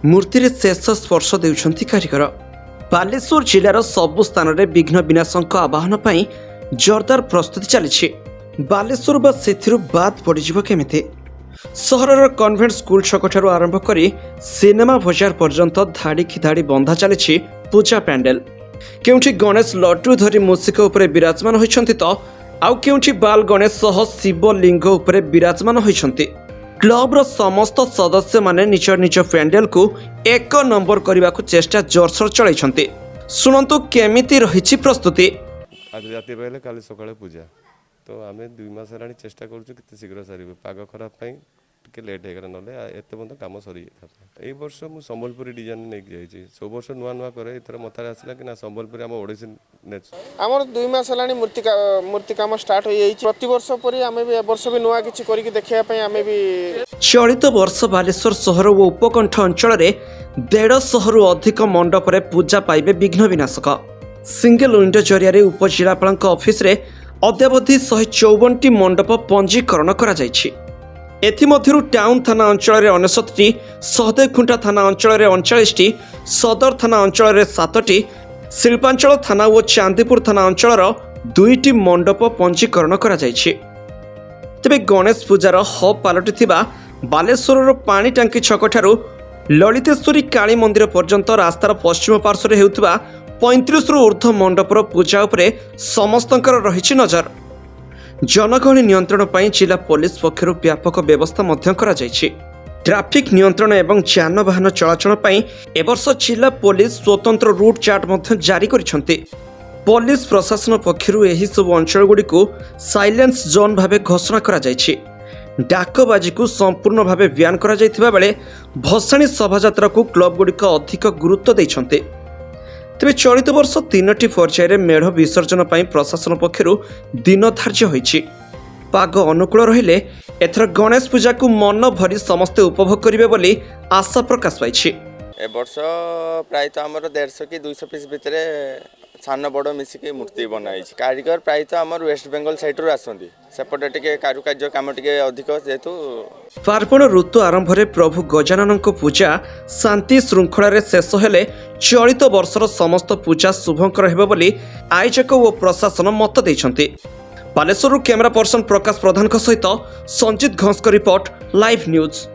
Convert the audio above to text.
मूर्ति रे शेष स्पर्श देउछंती कारीगर। बालेश्वर जिलार सबु स्थान में विघ्न विनाशक आवाहन पर जोरदार प्रस्तुति चली। बालेश्वर बा सेथिरु बाद पड़िजिबो केमिति? सहरर कन्वेंट स्कूल छकठारु आरंभ करी सिनेमा बजार पर्यंत धाड़ी खिधाड़ी बंधा चली पूजा पैंडेल। केउठी गणेश लड्डू धरी मूषिक उपरे विराजमान होइछंती तो आउ केउठी बाल गणेश सह शिवलिंग उपरे विराजमान होइछंती। क्लबर समस्त सदस्य माने निज निज पैंडेल को एक नंबर करने को चेष्टा जोरसोर चलैछंती। सुनंतु केमिति रहिछि प्रस्तुति। आज राति पहले काली सकाळे पूजा तो आम 2 मास हेलाणी चेष्टा करूँ कितने शीघ्र सारे पाग खराब टे लेट होगा ना एत बंद कम सरी जाता। वर्ष मुझे संबलपुरी डिजाइन नहीं जाइए सब वर्ष नुआ नुआ करे एथर मतार आसला कि ना संबलपुरी आम ओडिसी नेचर आमर 2 मास हेलाणी मूर्ति काम स्टार्ट हो जाइए। प्रति वर्ष परी आमे भी वर्ष भी नुआ किछि करिक देखिया पई आमे भी चलित वर्ष बालेश्वर सहर और उपकंठ अंचल में 150 रु अधिक मंडप रे पूजा पाइबे विघ्न विनाशक। सिंगल विंडो जरिया उपजिलापाल ऑफिस रे अद्यावधि 154टी मंडप पंजीकरण करा जायछि। एथिमध्यरु टाउन थाना अंचल में 69टी, सहदेवखुंटा थाना अंचल में 39टी, सदर थाना अंचल में 7टी, शिल्पांचल थाना और चांदीपुर थाना अंचल 2टी मंडप पंजीकरण करा जायछि। तेबे गणेश पूजार हब पलटिथिबा बालेश्वर पानी टांकी छकठारु ललितेश्वरी काली मंदिर पर्यंत रास्तार पश्चिम पार्श्व हेउथिबा 35 रु ऊर्ध्व मंडपर पूजा उपरे समस्तंकर रहिछि नजर। जनगहली नियंत्रण पर जिला पुलिस पक्षरु व्यापक व्यवस्था मध्य करा जायछि। ट्रैफिक नियंत्रण एवं यानवाहन चलाचल पर एवर्ष जिला पुलिस स्वतंत्र रूट चार्ट मध्य जारी करिसंति। पुलिस प्रशासन पक्षरु एही सब अंचल गुडी को साइलेंस जोन भावे घोषणा करा जायछि। डाकबाजी को संपूर्ण भावे ब्यान करा जायथिबा बेले भसाणी शोभायात्रा को क्लब गुडिक अधिक गुरुत्व दैछन्ते। तेबे चलित वर्ष 3टी पर्यायर मेढ़ विसर्जन पर प्रशासन पक्षरु दिन धार्य होइछि। पाग अनुकूल रहिले एथर गणेश पूजा को मन भरी समस्ते उपभोग करिवे बोली आशा प्रकाश पाइछि। ए वर्ष प्रायतः आमर 150 कि 200 पीस भितर सान बड़ मिसिक मूर्ति बनाई। कारीगर प्रायतः आमर वेस्ट बेंगल साइड रू आसंती सेपटे टिके कारुकार्य काम टिके अधिक जेतु। पार्वण ऋतु आरंभ में प्रभु गजानन पूजा शांति श्रृंखला रे शेष हेले चलित वर्षर समस्त पूजा शुभंकर हेबो बोली आयोजक और प्रशासन मत दैछन्ति। बालेश्वर कैमरा पर्सन प्रकाश प्रधान सहित Sanjeet Ghosh report live news.